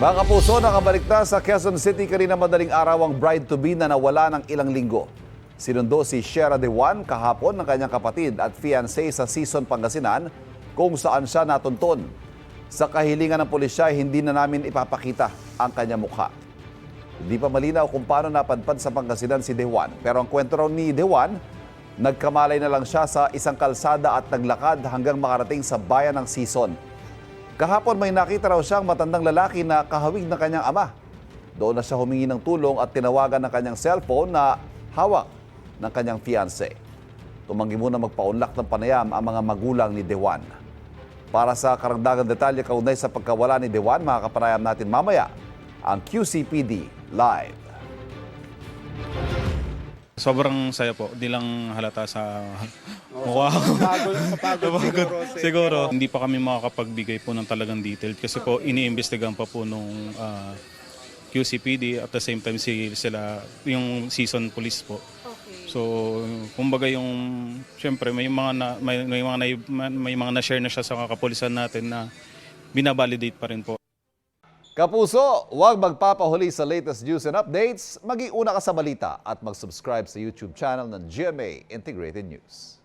Mga kapuso, nakabalik na sa Quezon City kanina madaling araw ang bride-to-be na nawala ng ilang linggo. Sinundo si Shera De Juan kahapon ng kanyang kapatid at fiancé sa Sison, Pangasinan kung saan siya natuntun. Sa kahilingan ng pulisya, hindi na namin ipapakita ang kanyang mukha. Hindi pa malinaw kung paano napadpad sa Pangasinan si De Juan. Pero ang kwento raw ni De Juan, nagkamalay na lang siya sa isang kalsada at naglakad hanggang makarating sa bayan ng Sison. Kahapon may nakita raw siyang matandang lalaki na kahawig ng kanyang ama. Doon na siya humingi ng tulong at tinawagan ng kanyang cellphone na hawak ng kanyang fiancé. Tumanggi muna magpaunlak ng panayam ang mga magulang ni De Juan. Para sa karagdagang detalye kaugnay sa pagkawala ni De Juan, makakapanayam natin mamaya ang QCPD Live. Sobrang saya po, di lang halata sa mukha ko. Mapagod Siguro, hindi pa kami makakapagbigay po ng talagang detail kasi po iniimbestigahan pa po nung QCPD at the same time sila yung season police po. So, kumbaga yung syempre may mga na-share na siya sa kapulisan natin na binabalidate pa rin po. Kapuso, huwag magpapahuli sa latest news and updates. Mag-iuna ka sa balita at mag-subscribe sa YouTube channel ng GMA Integrated News.